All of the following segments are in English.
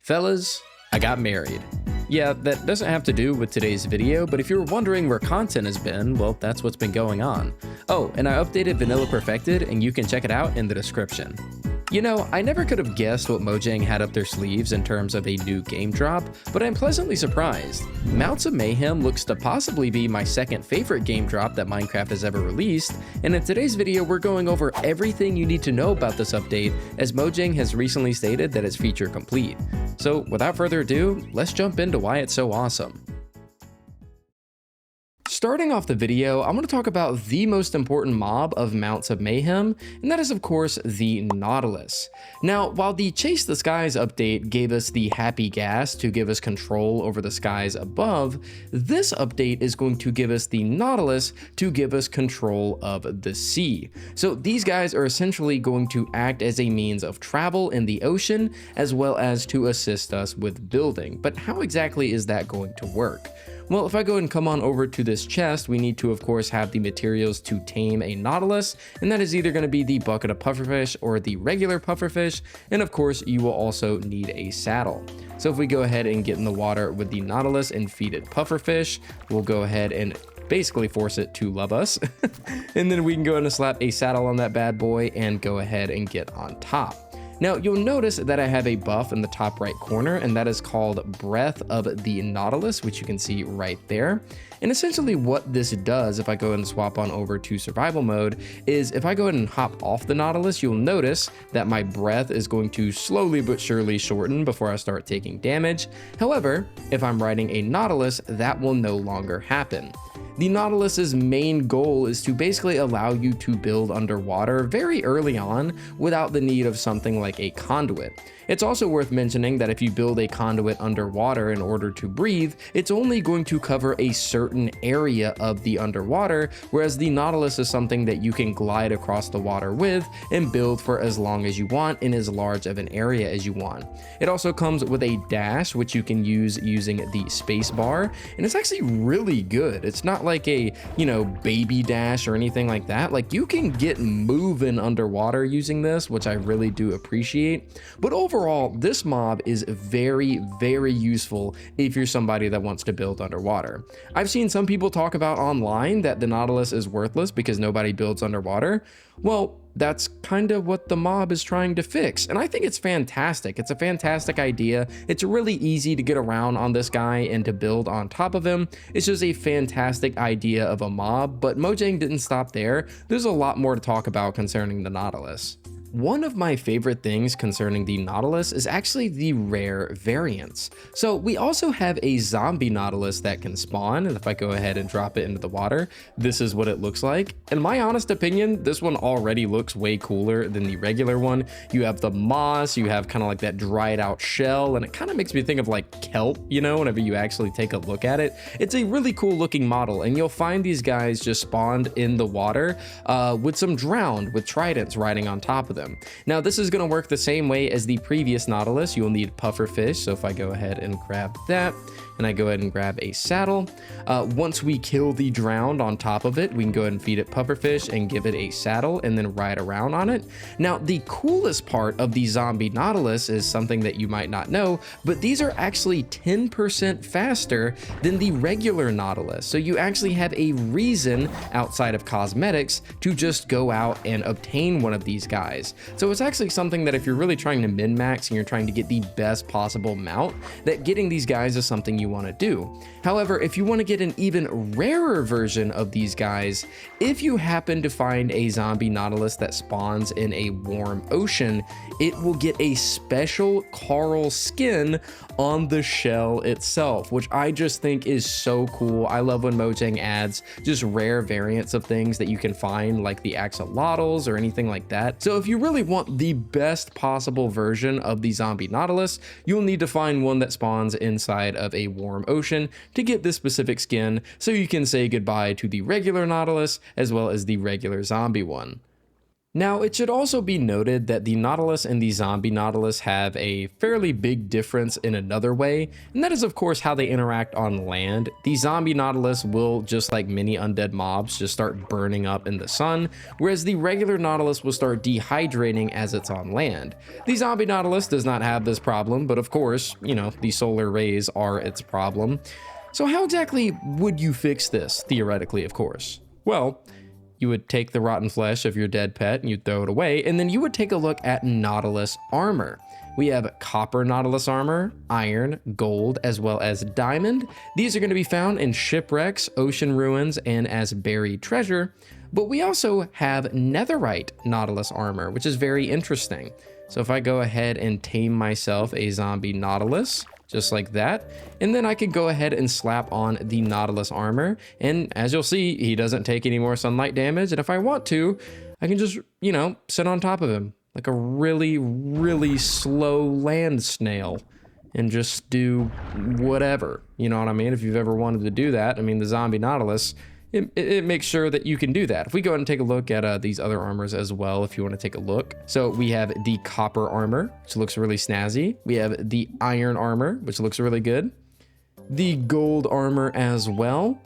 Fellas, I got married. Yeah, that doesn't have to do with today's video, but if you were wondering where content has been, well, that's what's been going on. Oh, and I updated 𝗏𝗏𝗏𝗏, and you can check it out in the description. You know, I never could have guessed what Mojang had up their sleeves in terms of a new game drop, but I'm pleasantly surprised. Mounts of Mayhem looks to possibly be my second favorite game drop that Minecraft has ever released, and in today's video we're going over everything you need to know about this update, as Mojang has recently stated that it's feature complete. So without further ado, let's jump into why it's so awesome. Starting off the video, I'm going to talk about the most important mob of Mounts of Mayhem, and that is of course the Nautilus. Now, while the Chase the Skies update gave us the happy gas to give us control over the skies above, this update is going to give us the Nautilus to give us control of the sea. So these guys are essentially going to act as a means of travel in the ocean, as well as to assist us with building. But how exactly is that going to work? Well, if I go ahead and come on over to this chest, we need to, of course, have the materials to tame a Nautilus, and that is either going to be the bucket of pufferfish or the regular pufferfish, and of course, you will also need a saddle. So if we go ahead and get in the water with the Nautilus and feed it pufferfish, we'll go ahead and basically force it to love us, and then we can go ahead and slap a saddle on that bad boy and go ahead and get on top. Now, you'll notice that I have a buff in the top right corner, and that is called Breath of the Nautilus, which you can see right there. And essentially what this does, if I go ahead and swap on over to survival mode, is if I go ahead and hop off the Nautilus, you'll notice that my breath is going to slowly but surely shorten before I start taking damage. However, if I'm riding a Nautilus, that will no longer happen. The Nautilus's main goal is to basically allow you to build underwater very early on without the need of something like a conduit. It's also worth mentioning that if you build a conduit underwater in order to breathe, it's only going to cover a certain area of the underwater, whereas the Nautilus is something that you can glide across the water with and build for as long as you want in as large of an area as you want. It also comes with a dash, which you can use using the space bar, and it's actually really good. It's not like a, baby dash or anything like that. Like, you can get moving underwater using this, which I really do appreciate. But overall, this mob is very, very useful if you're somebody that wants to build underwater. I've seen some people talk about online that the Nautilus is worthless because nobody builds underwater. Well, that's kind of what the mob is trying to fix, and I think it's fantastic. It's a fantastic idea. It's really easy to get around on this guy and to build on top of him. It's just a fantastic idea of a mob, but Mojang didn't stop there. There's a lot more to talk about concerning the Nautilus. One of my favorite things concerning the Nautilus is actually the rare variants. So we also have a zombie Nautilus that can spawn, and if I go ahead and drop it into the water, this is what it looks like. In my honest opinion, this one already looks way cooler than the regular one. You have the moss, you have kind of like that dried out shell, and it kind of makes me think of like kelp, whenever you actually take a look at it. It's a really cool looking model, and you'll find these guys just spawned in the water with some drowned with tridents riding on top of them. Now, this is going to work the same way as the previous Nautilus. You'll need pufferfish, so if I go ahead and grab that, and I go ahead and grab a saddle, once we kill the drowned on top of it, we can go ahead and feed it pufferfish and give it a saddle and then ride around on it. Now, the coolest part of the zombie Nautilus is something that you might not know, but these are actually 10% faster than the regular Nautilus. So you actually have a reason outside of cosmetics to just go out and obtain one of these guys. So it's actually something that if you're really trying to min-max and you're trying to get the best possible mount, that getting these guys is something you want to do. However, if you want to get an even rarer version of these guys, if you happen to find a zombie Nautilus that spawns in a warm ocean, it will get a special coral skin on the shell itself, which I just think is so cool. I love when Mojang adds just rare variants of things that you can find, like the axolotls or anything like that. So if you really want the best possible version of the zombie Nautilus, you'll need to find one that spawns inside of a warm ocean to get this specific skin, so you can say goodbye to the regular Nautilus as well as the regular zombie one. Now, it should also be noted that the Nautilus and the zombie Nautilus have a fairly big difference in another way, and that is of course how they interact on land. The zombie Nautilus will, just like many undead mobs, just start burning up in the sun, whereas the regular Nautilus will start dehydrating as it's on land. The zombie Nautilus does not have this problem, but of course, the solar rays are its problem. So how exactly would you fix this, theoretically, of course? Well, you would take the rotten flesh of your dead pet and you'd throw it away, and then you would take a look at Nautilus armor. We have copper Nautilus armor, iron, gold, as well as diamond. These are going to be found in shipwrecks, ocean ruins, and as buried treasure. But we also have netherite Nautilus armor, which is very interesting. So if I go ahead and tame myself a zombie Nautilus, just like that, and then I could go ahead and slap on the Nautilus armor, and as you'll see, he doesn't take any more sunlight damage, and if I want to, I can just, sit on top of him like a really, really slow land snail and just do whatever, you know what I mean? If you've ever wanted to do that, the zombie Nautilus, it makes sure that you can do that. If we go ahead and take a look at these other armors as well, if you want to take a look. So we have the copper armor, which looks really snazzy. We have the iron armor, which looks really good. The gold armor as well.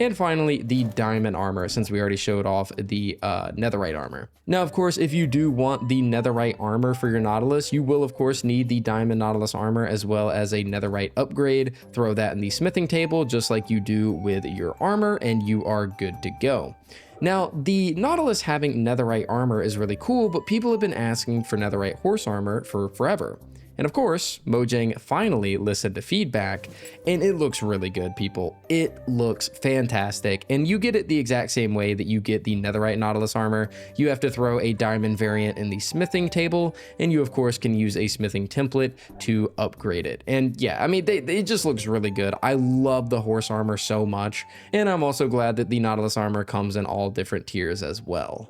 And finally, the diamond armor, since we already showed off the netherite armor. Now, of course, if you do want the netherite armor for your Nautilus, you will, of course, need the diamond Nautilus armor as well as a netherite upgrade. Throw that in the smithing table, just like you do with your armor, and you are good to go. Now, the Nautilus having netherite armor is really cool, but people have been asking for netherite horse armor for forever. And of course, Mojang finally listened to feedback, and it looks really good, people. It looks fantastic, and you get it the exact same way that you get the netherite Nautilus armor. You have to throw a diamond variant in the smithing table, and you of course can use a smithing template to upgrade it. And yeah, it just looks really good. I love the horse armor so much, and I'm also glad that the Nautilus armor comes in all different tiers as well.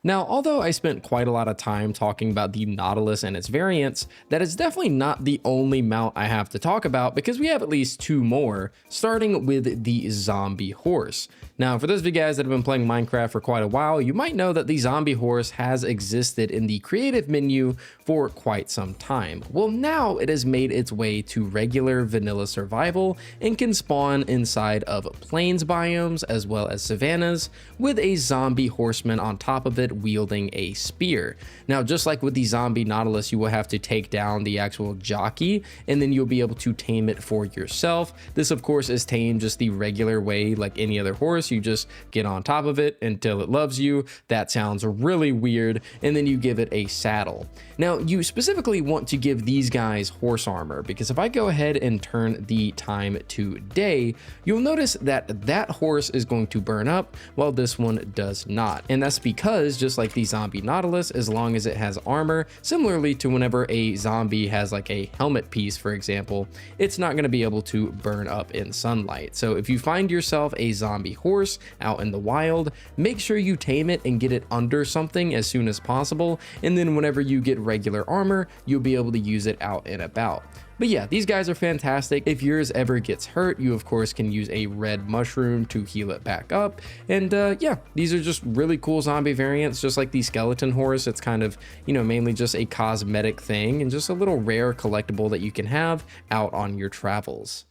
Now, although I spent quite a lot of time talking about the Nautilus and its variants, that is definitely not the only mount I have to talk about, because we have at least two more, starting with the zombie horse. Now, for those of you guys that have been playing Minecraft for quite a while, you might know that the zombie horse has existed in the creative menu for quite some time. Well, now it has made its way to regular vanilla survival and can spawn inside of plains biomes as well as savannas, with a zombie horseman on top of it wielding a spear. Now, just like with the zombie Nautilus, you will have to take down the actual jockey, and then you'll be able to tame it for yourself. This, of course, is tamed just the regular way, like any other horse. You just get on top of it until it loves you. That sounds really weird, and then you give it a saddle. Now, you specifically want to give these guys horse armor, because if I go ahead and turn the time to day, you'll notice that that horse is going to burn up while this one does not. And that's because, just like the zombie Nautilus, as long as it has armor, similarly to whenever a zombie has like a helmet piece, for example, it's not going to be able to burn up in sunlight. So if you find yourself a zombie horse out in the wild, make sure you tame it and get it under something as soon as possible, and then whenever you get regular armor, you'll be able to use it out and about. But yeah, these guys are fantastic. If yours ever gets hurt, you of course can use a red mushroom to heal it back up. And yeah, these are just really cool zombie variants, just like the skeleton horse. It's kind of, mainly just a cosmetic thing and just a little rare collectible that you can have out on your travels.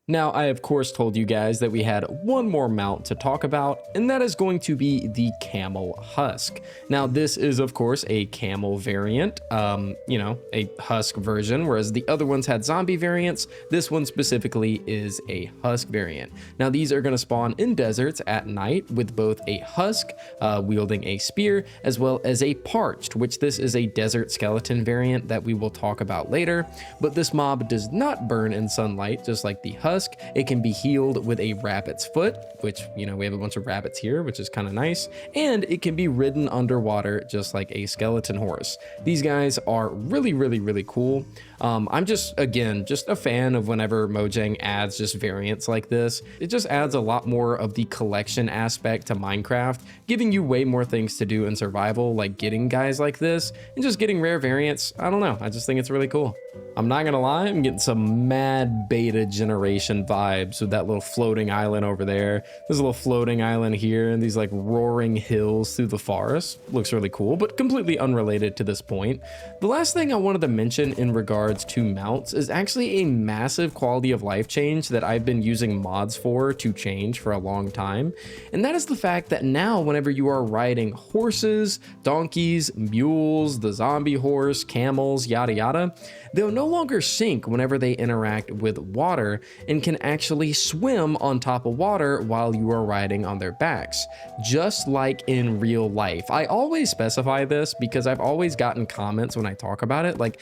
Now, I of course told you guys that we had one more mount to talk about, and that is going to be the camel husk. Now, this is of course a camel variant, a husk version, whereas the other ones had zombie variants. This one specifically is a husk variant. Now, these are going to spawn in deserts at night with both a husk wielding a spear, as well as a parched, which this is a desert skeleton variant that we will talk about later. But this mob does not burn in sunlight, just like the husk. It can be healed with a rabbit's foot, which, we have a bunch of rabbits here, which is kind of nice. And it can be ridden underwater, just like a skeleton horse. These guys are really, really, really cool. I'm just, again, just a fan of whenever Mojang adds just variants like this. It just adds a lot more of the collection aspect to Minecraft, giving you way more things to do in survival, like getting guys like this and just getting rare variants. I don't know, I just think it's really cool. I'm not gonna lie, I'm getting some mad beta generation vibes with that little floating island over there. There's a little floating island here and these like roaring hills through the forest. Looks really cool, but completely unrelated to this point. The last thing I wanted to mention in regards to mounts is actually a massive quality of life change that I've been using mods for to change for a long time. And that is the fact that now whenever you are riding horses, donkeys, mules, the zombie horse, camels, yada yada, they'll no longer sink whenever they interact with water and can actually swim on top of water while you are riding on their backs, just like in real life. I always specify this because I've always gotten comments when I talk about it like,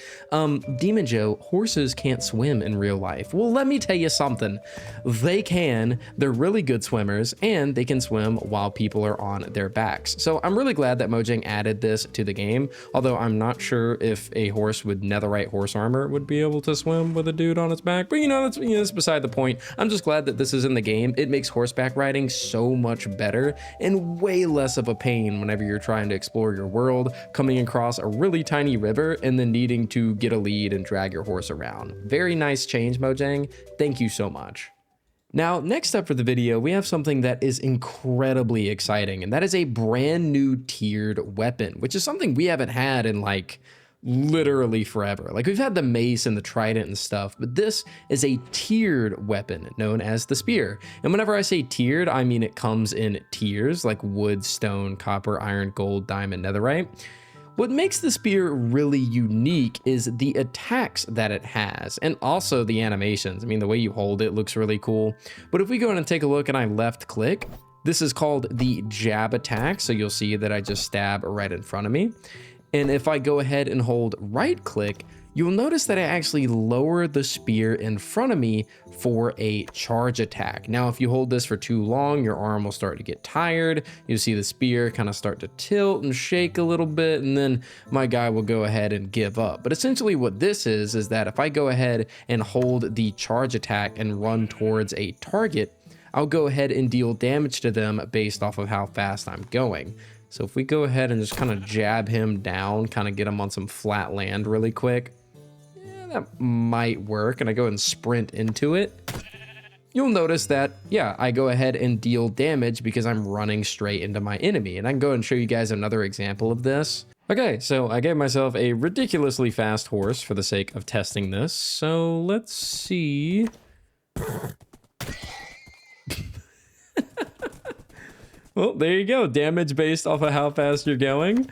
Demon Joe, horses can't swim in real life. Well, let me tell you something. They can. They're really good swimmers and they can swim while people are on their backs. So I'm really glad that Mojang added this to the game, although I'm not sure if a horse with netherite horse armor would be able to swim with a dude on its back, but that's beside the point. I'm just glad that this is in the game. It makes horseback riding so much better and way less of a pain whenever you're trying to explore your world, coming across a really tiny river and then needing to get a lead and drag your horse around. Very nice change, Mojang. Thank you so much. Now, next up for the video, we have something that is incredibly exciting, and that is a brand new tiered weapon, which is something we haven't had in like literally forever. Like, we've had the mace and the trident and stuff, but this is a tiered weapon known as the spear. And whenever I say tiered, I mean it comes in tiers like wood, stone, copper, iron, gold, diamond, netherite. What makes the spear really unique is the attacks that it has and also the animations. I mean, the way you hold it looks really cool. But if we go in and take a look and I left click, this is called the jab attack. So you'll see that I just stab right in front of me. And if I go ahead and hold right click, you'll notice that I actually lower the spear in front of me for a charge attack. Now, if you hold this for too long, your arm will start to get tired. You'll see the spear kind of start to tilt and shake a little bit, and then my guy will go ahead and give up. But essentially what this is that if I go ahead and hold the charge attack and run towards a target, I'll go ahead and deal damage to them based off of how fast I'm going. So if we go ahead and just kind of jab him down, kind of get him on some flat land really quick, that might work. And I go and sprint into it. You'll notice that, yeah, I go ahead and deal damage because I'm running straight into my enemy. And I can go and show you guys another example of this. Okay, so I gave myself a ridiculously fast horse for the sake of testing this. So let's see. Well, there you go. Damage based off of how fast you're going.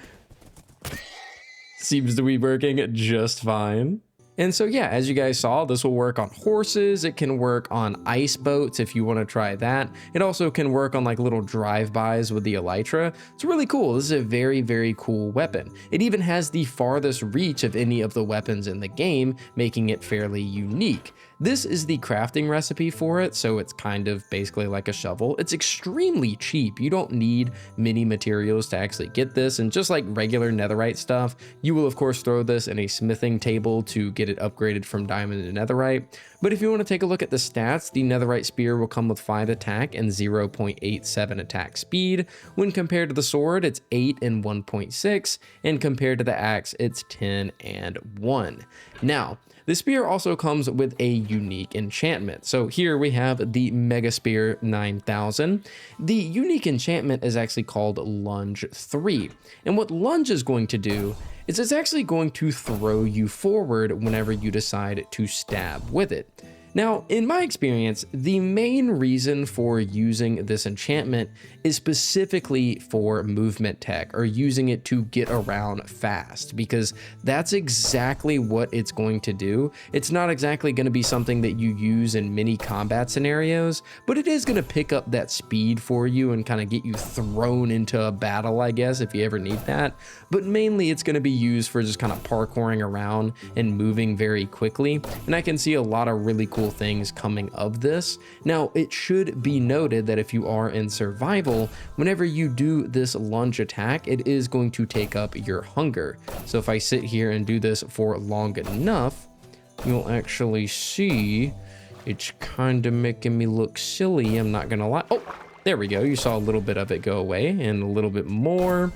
Seems to be working just fine. And so, yeah, as you guys saw, this will work on horses. It can work on ice boats if you want to try that. It also can work on like little drive-bys with the elytra. It's really cool. This is a very, very cool weapon. It even has the farthest reach of any of the weapons in the game, making it fairly unique. This is the crafting recipe for it, so it's kind of basically like a shovel. It's extremely cheap. You don't need many materials to actually get this, and just like regular netherite stuff, you will of course throw this in a smithing table to get it upgraded from diamond to netherite. But if you want to take a look at the stats, the netherite spear will come with 5 attack and 0.87 attack speed. When compared to the sword, it's 8 and 1.6, and compared to the axe, it's 10 and 1. Now, the spear also comes with a unique enchantment. So here we have the Mega Spear 9000. The unique enchantment is actually called Lunge 3. And what Lunge is going to do is it's actually going to throw you forward whenever you decide to stab with it. Now, in my experience, the main reason for using this enchantment is specifically for movement tech, or using it to get around fast, because that's exactly what it's going to do. It's not exactly going to be something that you use in many combat scenarios, but it is going to pick up that speed for you and kind of get you thrown into a battle, I guess, if you ever need that. But mainly it's going to be used for just kind of parkouring around and moving very quickly. And I can see a lot of really cool things coming of this. Now, it should be noted that if you are in survival, whenever you do this lunge attack, it is going to take up your hunger. So if I sit here and do this for long enough, you'll actually see it's kind of making me look silly, I'm not gonna lie. Oh, there we go. You saw a little bit of it go away, and a little bit more,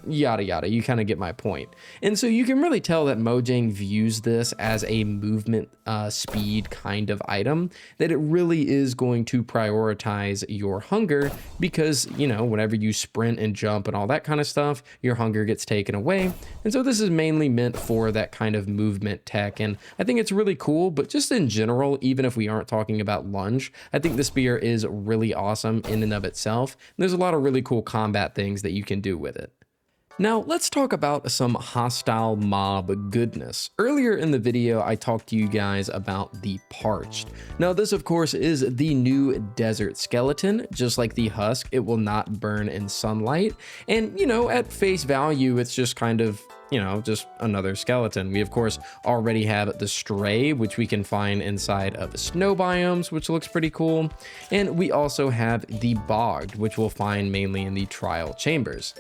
yada yada. You kind of get my point. And so you can really tell that Mojang views this as a movement speed kind of item, that it really is going to prioritize your hunger, because, you know, whenever you sprint and jump and all that kind of stuff, your hunger gets taken away. And so this is mainly meant for that kind of movement tech, and I think it's really cool. But just in general, even if we aren't talking about lunge, I think the spear is really awesome in and of itself. And there's a lot of really cool combat things that you can do with it. Now let's talk about some hostile mob goodness. Earlier in the video, I talked to you guys about the Parched. Now this of course is the new desert skeleton. Just like the Husk, it will not burn in sunlight. And you know, at face value, it's just kind of, you know, just another skeleton. We of course already have the Stray, which we can find inside of snow biomes, which looks pretty cool. And we also have the Bogged, which we'll find mainly in the trial chambers.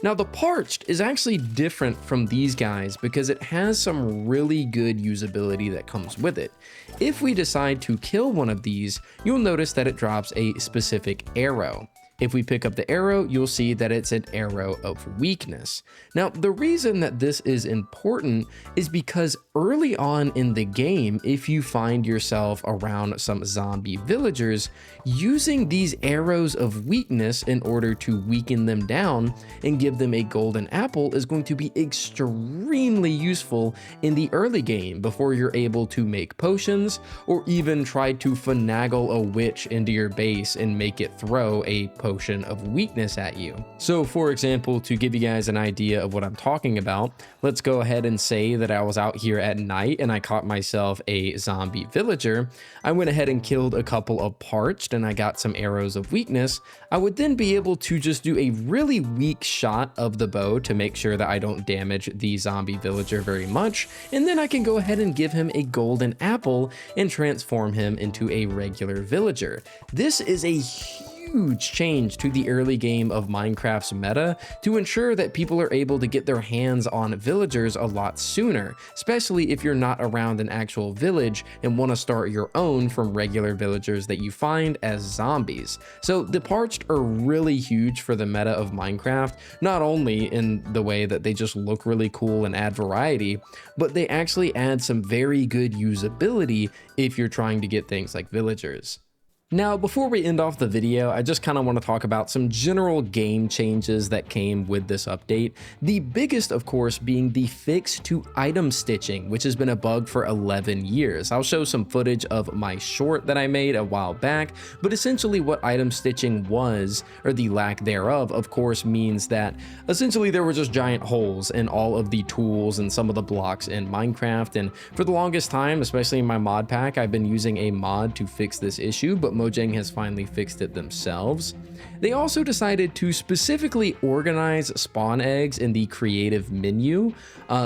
Now the Parched is actually different from these guys because it has some really good usability that comes with it. If we decide to kill one of these, you'll notice that it drops a specific arrow. If we pick up the arrow, you'll see that it's an arrow of weakness. Now, the reason that this is important is because early on in the game, if you find yourself around some zombie villagers, using these arrows of weakness in order to weaken them down and give them a golden apple is going to be extremely useful in the early game before you're able to make potions or even try to finagle a witch into your base and make it throw a potion of weakness at you. So for example, to give you guys an idea of what I'm talking about, let's go ahead and say that I was out here at night and I caught myself a zombie villager. I went ahead and killed a couple of Parched and I got some arrows of weakness. I would then be able to just do a really weak shot of the bow to make sure that I don't damage the zombie villager very much, and then I can go ahead and give him a golden apple and transform him into a regular villager. This is a huge change to the early game of Minecraft's meta to ensure that people are able to get their hands on villagers a lot sooner, especially if you're not around an actual village and want to start your own from regular villagers that you find as zombies. So the Parched are really huge for the meta of Minecraft, not only in the way that they just look really cool and add variety, but they actually add some very good usability if you're trying to get things like villagers. Now, before we end off the video, I just kind of want to talk about some general game changes that came with this update. The biggest, of course, being the fix to item stitching, which has been a bug for 11 years. I'll show some footage of my short that I made a while back, but essentially what item stitching was, or the lack thereof, of course, means that essentially there were just giant holes in all of the tools and some of the blocks in Minecraft. And for the longest time, especially in my mod pack, I've been using a mod to fix this issue, but Mojang has finally fixed it themselves. They also decided to specifically organize spawn eggs in the creative menu.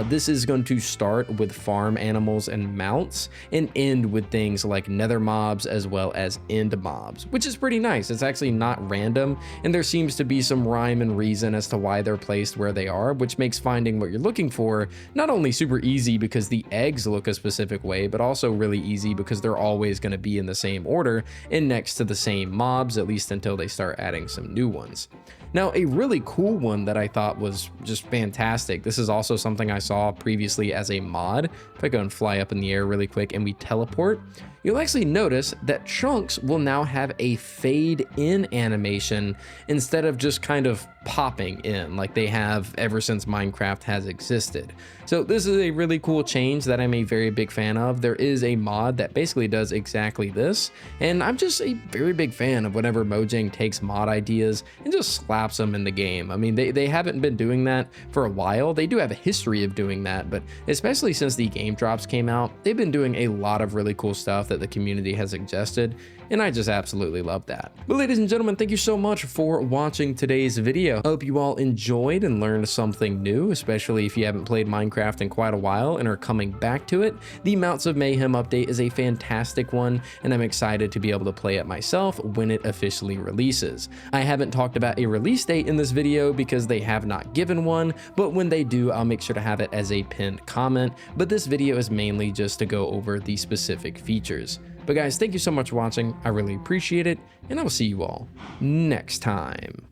This is going to start with farm animals and mounts and end with things like nether mobs as well as end mobs, which is pretty nice. It's actually not random, and there seems to be some rhyme and reason as to why they're placed where they are, which makes finding what you're looking for not only super easy because the eggs look a specific way, but also really easy because they're always going to be in the same order and next to the same mobs, at least until they start adding some new ones. Now, a really cool one that I thought was just fantastic. This is also something I saw previously as a mod. If I go and fly up in the air really quick and we teleport, you'll actually notice that chunks will now have a fade in animation instead of just kind of popping in like they have ever since Minecraft has existed. So this is a really cool change that I'm a very big fan of. There is a mod that basically does exactly this, and I'm just a very big fan of whenever Mojang takes mod ideas and just slaps them in the game. I mean, they haven't been doing that for a while. They do have a history of doing that, but especially since the game drops came out, they've been doing a lot of really cool stuff that the community has suggested, and I just absolutely love that. But ladies and gentlemen, thank you so much for watching today's video. I hope you all enjoyed and learned something new, especially if you haven't played Minecraft in quite a while and are coming back to it. The Mounts of Mayhem update is a fantastic one, and I'm excited to be able to play it myself when it officially releases. I haven't talked about a release date in this video because they have not given one, but when they do, I'll make sure to have it as a pinned comment. But this video is mainly just to go over the specific features. But guys, thank you so much for watching. I really appreciate it, and I will see you all next time.